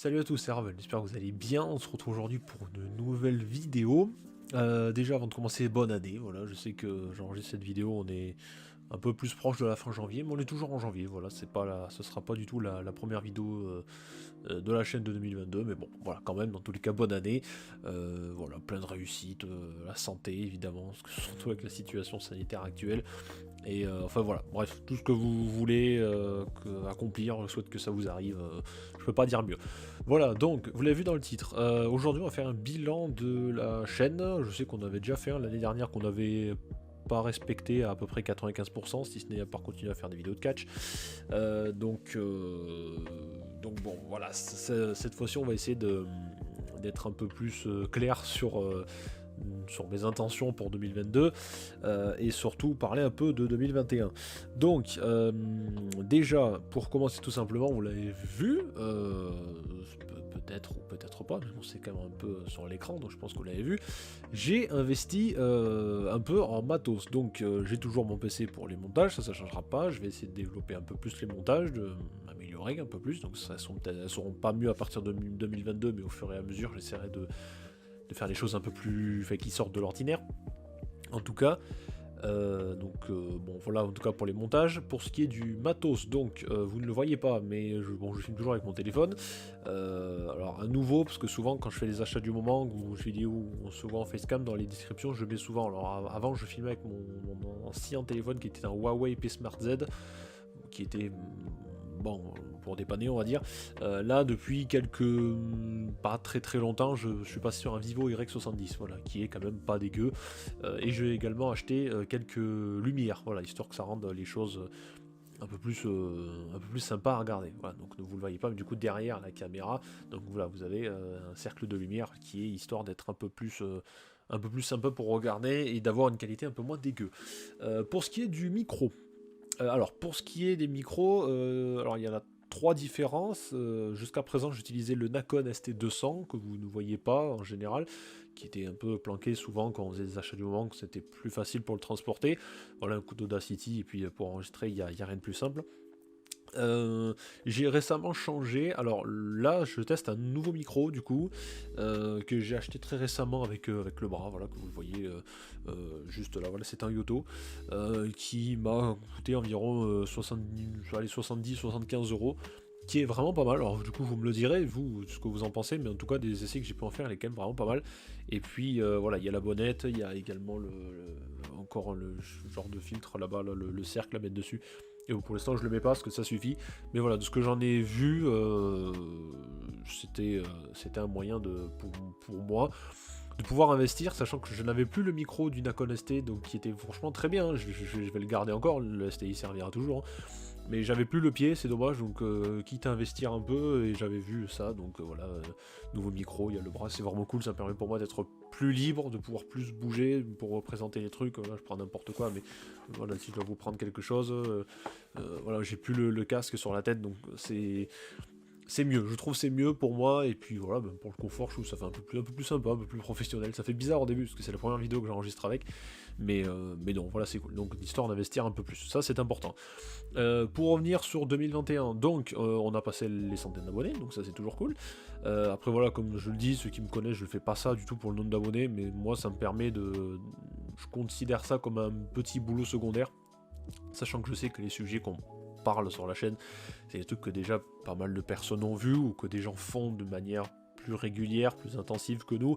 Salut à tous, c'est Ravel, j'espère que vous allez bien. On se retrouve aujourd'hui pour une nouvelle vidéo. Déjà avant de commencer, bonne année. Voilà, je sais que j'enregistre cette vidéo, on est un peu plus proche de la fin janvier, mais on est toujours en janvier. Voilà, ce sera pas du tout la première vidéo de la chaîne de 2022, mais bon, voilà, quand même, dans tous les cas, bonne année. Voilà, plein de réussites, la santé évidemment, parce que surtout avec la situation sanitaire actuelle. Et enfin voilà, bref, tout ce que vous voulez accomplir, je souhaite que ça vous arrive, je peux pas dire mieux. Voilà, donc, vous l'avez vu dans le titre, aujourd'hui on va faire un bilan de la chaîne. Je sais qu'on avait déjà fait un l'année dernière qu'on avait pas respecté à peu près 95%, si ce n'est à part continuer à faire des vidéos de catch. Donc bon, voilà, cette fois-ci on va essayer d'être un peu plus clair sur mes intentions pour 2022 et surtout parler un peu de 2021. Donc déjà pour commencer tout simplement, vous l'avez vu, peut-être ou peut-être pas, mais bon, c'est quand même un peu sur l'écran, donc je pense que vous l'avez vu. J'ai investi un peu en matos, donc j'ai toujours mon PC pour les montages, ça changera pas. Je vais essayer de développer un peu plus les montages, de m'améliorer un peu plus, donc elles seront pas mieux à partir de 2022, mais au fur et à mesure j'essaierai de faire des choses un peu plus, enfin, qui sortent de l'ordinaire. En tout cas, bon voilà, en tout cas pour les montages. Pour ce qui est du matos, donc vous ne le voyez pas, mais je filme toujours avec mon téléphone. Alors un nouveau, parce que souvent quand je fais les achats du moment ou je vidéo souvent en facecam, dans les descriptions je mets souvent. Alors avant je filmais avec mon ancien téléphone qui était un Huawei P Smart Z, qui était bon pour dépanner on va dire. Là depuis pas très très longtemps je suis passé sur un Vivo Y70, voilà, qui est quand même pas dégueu. Et j'ai également acheté quelques lumières, voilà, histoire que ça rende les choses un peu plus sympa à regarder. Voilà, donc vous le voyez pas, mais du coup derrière la caméra, donc voilà, vous avez un cercle de lumière qui est histoire d'être un peu plus sympa pour regarder et d'avoir une qualité un peu moins dégueu. Pour ce qui est du micro, alors pour ce qui est des micros, alors il y en a trois différences. Jusqu'à présent j'utilisais le Nakon ST200 que vous ne voyez pas en général, qui était un peu planqué souvent quand on faisait des achats du moment, que c'était plus facile pour le transporter. Voilà, un coup d'Audacity et puis pour enregistrer il y a rien de plus simple. J'ai récemment changé, alors là je teste un nouveau micro du coup, que j'ai acheté très récemment avec le bras, voilà, que vous le voyez juste là, voilà, c'est un Yoto qui m'a coûté environ 70-75 euros, qui est vraiment pas mal. Alors du coup vous me le direz vous ce que vous en pensez, mais en tout cas des essais que j'ai pu en faire, elle est quand même vraiment pas mal. Et puis voilà, il y a la bonnette, il y a également encore le genre de filtre là-bas, là, le cercle à mettre dessus. Et pour l'instant je le mets pas parce que ça suffit. Mais voilà, de ce que j'en ai vu, c'était un moyen pour moi de pouvoir investir, sachant que je n'avais plus le micro du Nakon ST, donc qui était franchement très bien. Je vais le garder encore, le ST il servira toujours, hein. Mais j'avais plus le pied, c'est dommage, donc quitte à investir un peu, et j'avais vu ça, donc voilà, nouveau micro, il y a le bras, c'est vraiment cool, ça permet pour moi d'être plus libre, de pouvoir plus bouger pour représenter les trucs. Là je prends n'importe quoi, mais voilà, si je dois vous prendre quelque chose, voilà, j'ai plus le casque sur la tête, donc c'est mieux, je trouve c'est mieux pour moi, et puis voilà, même pour le confort, je trouve que ça fait un peu plus sympa, un peu plus professionnel. Ça fait bizarre au début, parce que c'est la première vidéo que j'enregistre avec, mais non, voilà, c'est cool. Donc l'histoire d'investir un peu plus, ça c'est important. Pour revenir sur 2021, donc on a passé les centaines d'abonnés, donc ça c'est toujours cool. Après voilà, comme je le dis, ceux qui me connaissent, je ne fais pas ça du tout pour le nombre d'abonnés, mais moi ça me permet je considère ça comme un petit boulot secondaire, sachant que je sais que les sujets qu'on parle sur la chaîne, c'est des trucs que déjà pas mal de personnes ont vu ou que des gens font de manière plus régulière, plus intensive que nous,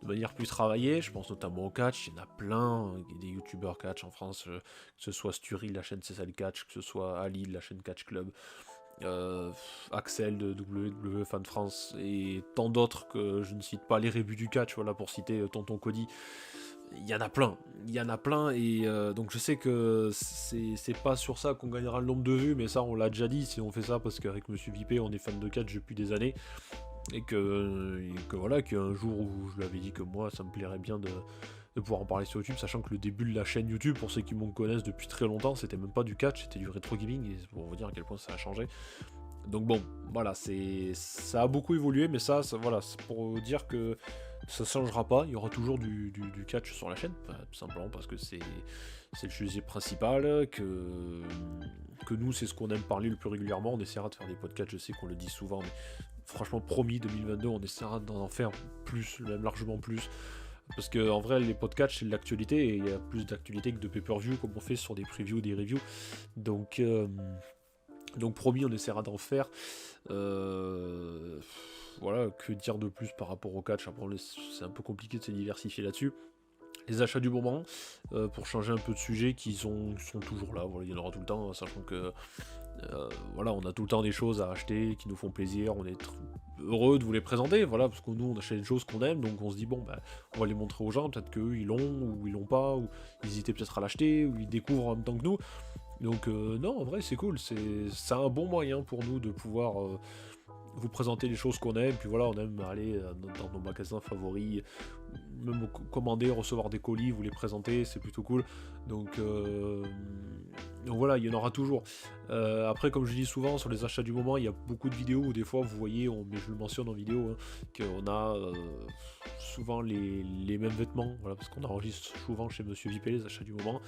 de manière plus travaillée. Je pense notamment au catch, il y en a plein, des youtubeurs catch en France, que ce soit Sturi, la chaîne CSL Catch, que ce soit Ali, la chaîne Catch Club, Axel de WWE Fan France, et tant d'autres que je ne cite pas, les rébus du catch, voilà, pour citer Tonton Cody. Il y en a plein, et donc je sais que c'est pas sur ça qu'on gagnera le nombre de vues, mais ça on l'a déjà dit, si on fait ça parce qu'avec Monsieur Vipé on est fan de catch depuis des années, et que voilà, qu'un jour où je lui avais dit que moi ça me plairait bien de pouvoir en parler sur YouTube, sachant que le début de la chaîne YouTube, pour ceux qui me connaissent depuis très longtemps, c'était même pas du catch, c'était du rétro gaming, et c'est pour vous dire à quel point ça a changé. Donc bon, voilà, ça a beaucoup évolué, mais voilà, c'est pour dire que ça ne changera pas, il y aura toujours du catch sur la chaîne, enfin, tout simplement parce que c'est le sujet principal, que nous c'est ce qu'on aime parler le plus régulièrement. On essaiera de faire des podcasts, je sais qu'on le dit souvent, mais franchement, promis, 2022, on essaiera d'en faire plus, même largement plus. Parce que en vrai, les podcasts, c'est de l'actualité, et il y a plus d'actualité que de pay-per-view, comme on fait sur des previews, des reviews. Donc promis, on essaiera d'en faire. Voilà, que dire de plus par rapport au catch. Après, c'est un peu compliqué de se diversifier là-dessus. Les achats du moment, pour changer un peu de sujet, qui sont toujours là. Voilà, il y en aura tout le temps, sachant que voilà, on a tout le temps des choses à acheter qui nous font plaisir. On est heureux de vous les présenter, voilà, parce que nous on achète des choses qu'on aime, donc on se dit bon, bah, on va les montrer aux gens. Peut-être qu'eux ils l'ont ou ils l'ont pas, ou ils hésitaient peut-être à l'acheter, ou ils découvrent en même temps que nous. Donc non, en vrai c'est cool, c'est un bon moyen pour nous de pouvoir vous présenter les choses qu'on aime. Puis voilà, on aime aller dans nos magasins favoris, même commander, recevoir des colis, vous les présenter, c'est plutôt cool. Donc voilà, il y en aura toujours. Après, comme je dis souvent, sur les achats du moment, il y a beaucoup de vidéos où des fois vous voyez, mais je le mentionne en vidéo, hein, qu'on a souvent les mêmes vêtements, voilà, parce qu'on enregistre souvent chez Monsieur Vipé les achats du moment.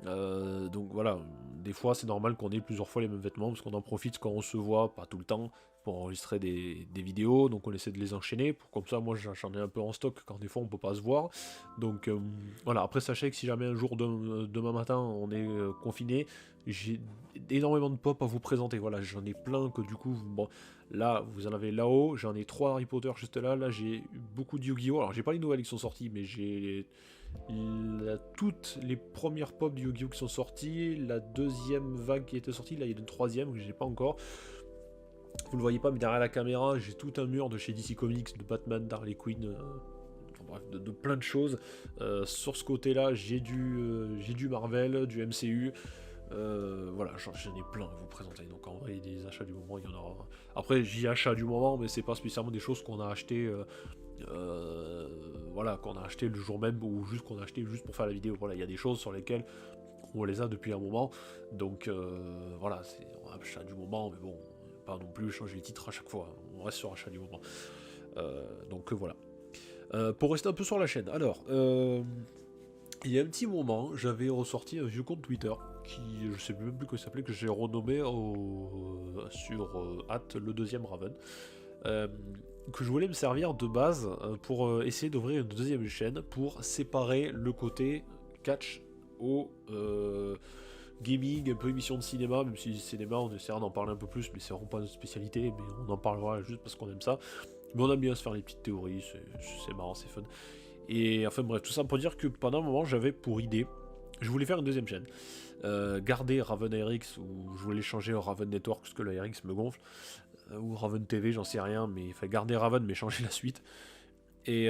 Donc voilà, des fois c'est normal qu'on ait plusieurs fois les mêmes vêtements, parce qu'on en profite quand on se voit, pas tout le temps, pour enregistrer des vidéos, donc on essaie de les enchaîner, pour comme ça moi j'en ai un peu en stock quand des fois on peut pas se voir. Donc voilà, après sachez que si jamais un jour demain matin on est confiné, j'ai énormément de pop à vous présenter. Voilà, j'en ai plein que du coup, bon, là vous en avez là-haut, j'en ai 3 Harry Potter juste là j'ai beaucoup de Yu-Gi-Oh! Alors j'ai pas les nouvelles qui sont sorties, mais j'ai toutes les premières pop de Yu-Gi-Oh! Qui sont sorties, la deuxième vague qui était sortie, là il y a une troisième que j'ai pas encore. Vous le voyez pas, mais derrière la caméra, j'ai tout un mur de chez DC Comics, de Batman, d'Harley Quinn, bref, de plein de choses. Sur ce côté-là, j'ai du Marvel, du MCU. Voilà, j'en ai plein à vous présenter. Donc en vrai, des achats du moment, il y en aura. Après, j'y achats du moment, mais c'est pas spécialement des choses qu'on a acheté. Voilà, qu'on a acheté le jour même, ou juste qu'on a acheté juste pour faire la vidéo. Voilà, il y a des choses sur lesquelles on les a depuis un moment. Donc voilà, c'est un achat du moment, mais bon, pas non plus changer les titres à chaque fois. On reste sur achat du moment. Donc voilà. Pour rester un peu sur la chaîne, alors, il y a un petit moment, j'avais ressorti un vieux compte Twitter qui, je sais même plus comment il s'appelait, que j'ai renommé sur le deuxième Raven, que je voulais me servir de base pour essayer d'ouvrir une deuxième chaîne pour séparer le côté catch au gaming, un peu émission de cinéma, même si le cinéma on essaiera d'en parler un peu plus, mais c'est vraiment pas notre spécialité, mais on en parlera juste parce qu'on aime ça. Mais on aime bien se faire les petites théories, c'est marrant, c'est fun. Et enfin bref, tout ça pour dire que pendant un moment j'avais pour idée, je voulais faire une deuxième chaîne. Garder Raven RX, ou je voulais changer au Raven Network parce que le RX me gonfle, ou Raven TV, j'en sais rien, mais il fallait garder Raven mais changer la suite. Et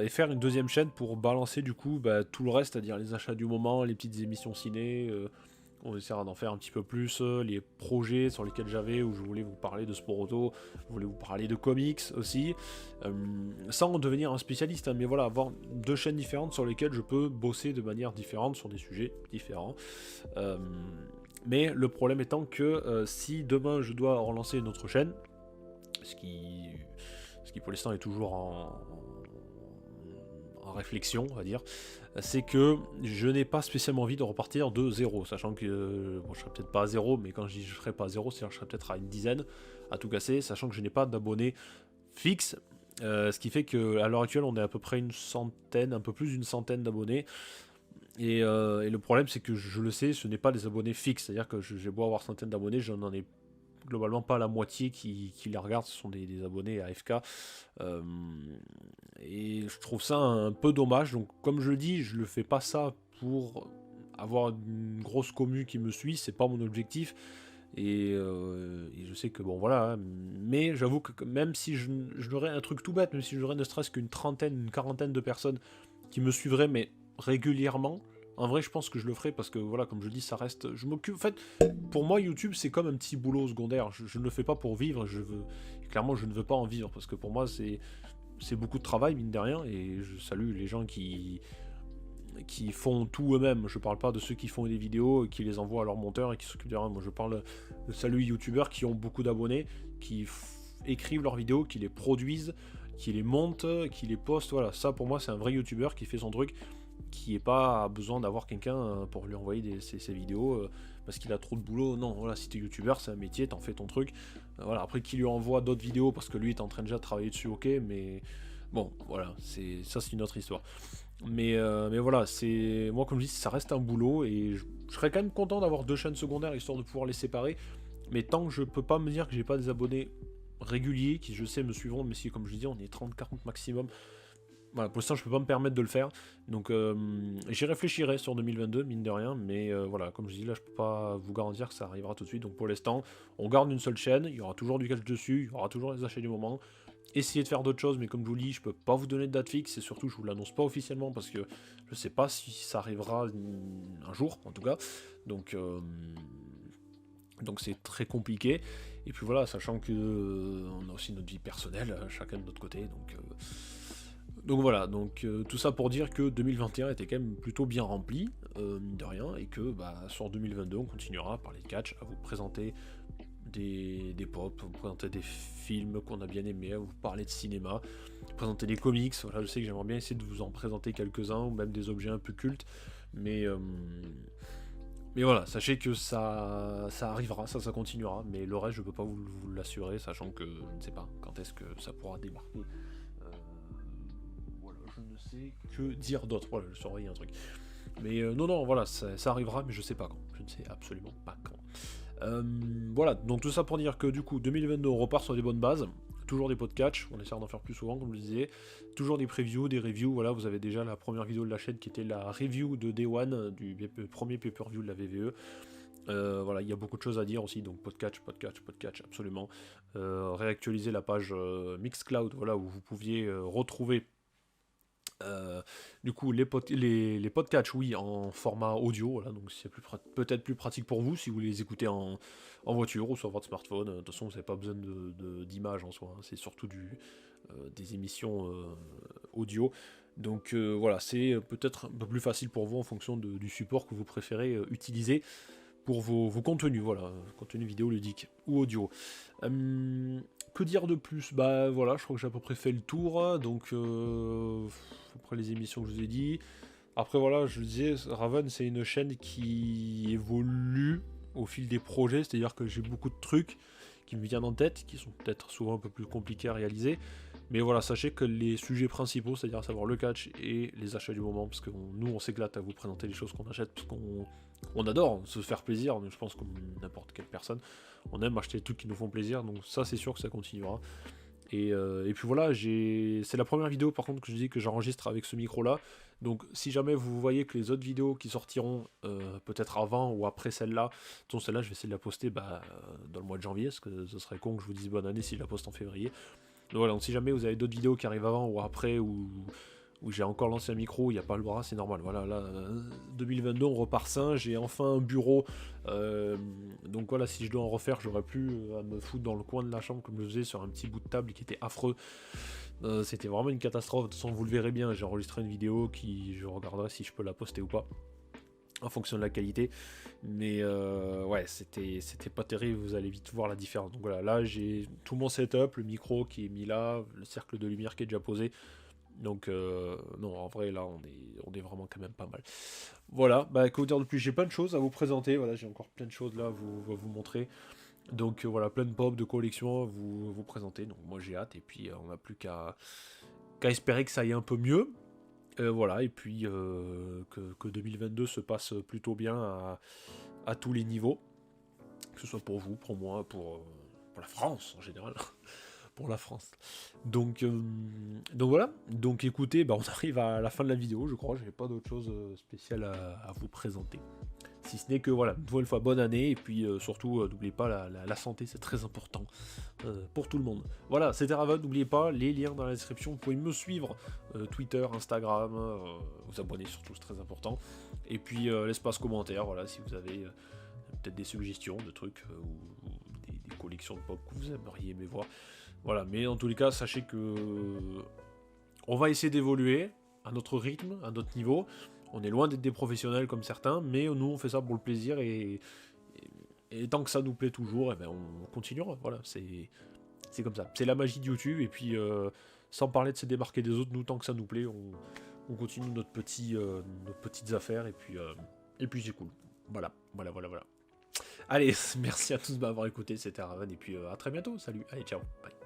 faire une deuxième chaîne pour balancer du coup tout le reste, c'est-à-dire les achats du moment, les petites émissions ciné, on essaiera d'en faire un petit peu plus, les projets sur lesquels j'avais, où je voulais vous parler de sport auto, je voulais vous parler de comics aussi, sans devenir un spécialiste, hein, mais voilà, avoir deux chaînes différentes sur lesquelles je peux bosser de manière différente sur des sujets différents. Mais le problème étant que si demain je dois relancer une autre chaîne, ce qui pour l'instant est toujours en réflexion, on va dire, c'est que je n'ai pas spécialement envie de repartir de zéro, sachant que bon, je serai peut-être pas à zéro, mais quand je dis je serai pas à zéro, c'est-à-dire que je serai peut-être à une dizaine à tout casser, sachant que je n'ai pas d'abonnés fixes, ce qui fait qu'à l'heure actuelle on est à peu près une centaine, un peu plus d'une centaine d'abonnés. Et le problème c'est que je le sais, ce n'est pas des abonnés fixes, c'est-à-dire que j'ai beau avoir centaines d'abonnés, je n'en ai globalement pas la moitié qui les regardent, ce sont des abonnés AFK, et je trouve ça un peu dommage. Donc comme je le dis, je le fais pas ça pour avoir une grosse commu qui me suit, c'est pas mon objectif, et je sais que bon voilà, hein, mais j'avoue que même si j'aurais un truc tout bête, même si j'aurais ne serait-ce qu'une trentaine, une quarantaine de personnes qui me suivraient mais régulièrement, en vrai, je pense que je le ferai parce que voilà, comme je dis, ça reste. Je m'occupe. En fait, pour moi, YouTube, c'est comme un petit boulot secondaire. Je ne le fais pas pour vivre. Clairement, je ne veux pas en vivre parce que pour moi, c'est beaucoup de travail, mine de rien. Et je salue les gens qui font tout eux-mêmes. Je parle pas de ceux qui font des vidéos, qui les envoient à leur monteur et qui s'occupent de rien. Moi, je parle de salut YouTubeurs qui ont beaucoup d'abonnés, qui écrivent leurs vidéos, qui les produisent, qui les montent, qui les postent. Voilà, ça pour moi, c'est un vrai YouTuber qui fait son truc. qui n'ait pas besoin d'avoir quelqu'un pour lui envoyer ses vidéos parce qu'il a trop de boulot. Non, voilà, si t'es youtubeur, c'est un métier, t'en fais ton truc. Voilà, après qu'il lui envoie d'autres vidéos parce que lui est en train déjà de travailler dessus, ok, mais bon, voilà, c'est une autre histoire. Mais voilà, c'est moi comme je dis, ça reste un boulot et je serais quand même content d'avoir 2 chaînes secondaires histoire de pouvoir les séparer. Mais tant que je peux pas me dire que j'ai pas des abonnés réguliers qui je sais me suivront, mais si comme je dis on est 30-40 maximum, voilà, pour l'instant je peux pas me permettre de le faire, donc j'y réfléchirai sur 2022 mine de rien, mais voilà, comme je dis là je peux pas vous garantir que ça arrivera tout de suite, donc pour l'instant on garde une seule chaîne, il y aura toujours du catch dessus, il y aura toujours les achats du moment, essayez de faire d'autres choses, mais comme je vous dis je peux pas vous donner de date fixe, et surtout je vous l'annonce pas officiellement parce que je sais pas si ça arrivera un jour en tout cas, donc c'est très compliqué. Et puis voilà, sachant que on a aussi notre vie personnelle, chacun de notre côté. Donc voilà, tout ça pour dire que 2021 était quand même plutôt bien rempli, mine de rien, et que sur 2022 on continuera à parler de catch, à vous présenter des pop, à vous présenter des films qu'on a bien aimés, à vous parler de cinéma, présenter des comics. Voilà, je sais que j'aimerais bien essayer de vous en présenter quelques-uns, ou même des objets un peu cultes, mais voilà, sachez que ça arrivera, ça continuera, mais le reste je peux pas vous l'assurer, sachant que je ne sais pas quand est-ce que ça pourra débarquer. Voilà, je ne sais que dire d'autre, voilà, je surveille un truc. Mais non, voilà, ça arrivera, mais je sais pas quand, je ne sais absolument pas quand. Voilà, donc tout ça pour dire que du coup 2022 on repart sur des bonnes bases. Toujours des podcasts, on essaiera d'en faire plus souvent comme je le disais. Toujours des previews, des reviews, voilà, vous avez déjà la première vidéo de la chaîne qui était la review de Day One, du premier pay-per-view de la VVE. Voilà, il y a beaucoup de choses à dire aussi, donc podcast, absolument. Réactualiser la page Mixcloud, voilà, où vous pouviez retrouver du coup les podcasts, oui, en format audio, voilà, donc c'est peut-être plus pratique pour vous si vous les écoutez en voiture ou sur votre smartphone. De toute façon, vous n'avez pas besoin d'image en soi, hein. C'est surtout des émissions audio. Donc voilà, c'est peut-être un peu plus facile pour vous en fonction du support que vous préférez utiliser pour vos contenus, voilà, contenus vidéo ludiques ou audio. Que dire de plus? Bah voilà, je crois que j'ai à peu près fait le tour, donc après les émissions que je vous ai dit. Après voilà, je le disais, Raven c'est une chaîne qui évolue au fil des projets, c'est-à-dire que j'ai beaucoup de trucs qui me viennent en tête, qui sont peut-être souvent un peu plus compliqués à réaliser. Mais voilà, sachez que les sujets principaux, c'est-à-dire à savoir le catch et les achats du moment, parce que nous on s'éclate à vous présenter les choses qu'on achète, parce qu'on adore se faire plaisir, je pense comme n'importe quelle personne, on aime acheter des trucs qui nous font plaisir, donc ça c'est sûr que ça continuera. Et puis voilà, c'est la première vidéo par contre que je dis que j'enregistre avec ce micro là, donc si jamais vous voyez que les autres vidéos qui sortiront peut-être avant ou après celle-là, celle-là je vais essayer de la poster dans le mois de janvier, parce que ce serait con que je vous dise bonne année si je la poste en février. Donc voilà, donc si jamais vous avez d'autres vidéos qui arrivent avant ou après, ou j'ai encore lancé un micro, il n'y a pas le bras, c'est normal. Voilà, là, 2022, on repart sain, j'ai enfin un bureau. Donc voilà, si je dois en refaire, j'aurais plus à me foutre dans le coin de la chambre comme je le faisais sur un petit bout de table qui était affreux. C'était vraiment une catastrophe. De toute façon, vous le verrez bien, j'ai enregistré une vidéo qui je regarderai si je peux la poster ou pas, en fonction de la qualité. Mais ouais, c'était pas terrible, vous allez vite voir la différence. Donc voilà, là j'ai tout mon setup, le micro qui est mis là, le cercle de lumière qui est déjà posé. Donc non, en vrai là on est vraiment quand même pas mal. Voilà, que vous dire de plus, j'ai plein de choses à vous présenter, voilà, j'ai encore plein de choses là à vous montrer. Donc voilà, plein de pop, de collections à vous présenter. Donc moi j'ai hâte, et puis on n'a plus qu'à espérer que ça aille un peu mieux. Voilà, et puis que 2022 se passe plutôt bien à tous les niveaux, que ce soit pour vous, pour moi, pour la France en général, pour la France. Donc voilà, donc écoutez, on arrive à la fin de la vidéo, je crois, j'avais pas d'autre chose spéciale à vous présenter. Si ce n'est que voilà, une nouvelle fois bonne année, et puis surtout n'oubliez pas la santé, c'est très important pour tout le monde. Voilà, c'était Raven, n'oubliez pas les liens dans la description, vous pouvez me suivre, Twitter, Instagram, vous abonner surtout, c'est très important. Et puis l'espace commentaire, voilà, si vous avez peut-être des suggestions de trucs ou des collections de pop que vous aimeriez aimer voir. Voilà, mais en tous les cas, sachez que on va essayer d'évoluer à notre rythme, à notre niveau. On est loin d'être des professionnels comme certains, mais nous on fait ça pour le plaisir, et tant que ça nous plaît toujours, on continuera. Voilà, c'est comme ça. C'est la magie de YouTube, et puis sans parler de se démarquer des autres, nous tant que ça nous plaît, on continue nos petites affaires, et puis c'est cool. Voilà. Allez, merci à tous de m'avoir écouté, c'était Raven, et puis à très bientôt, salut, allez, ciao, bye.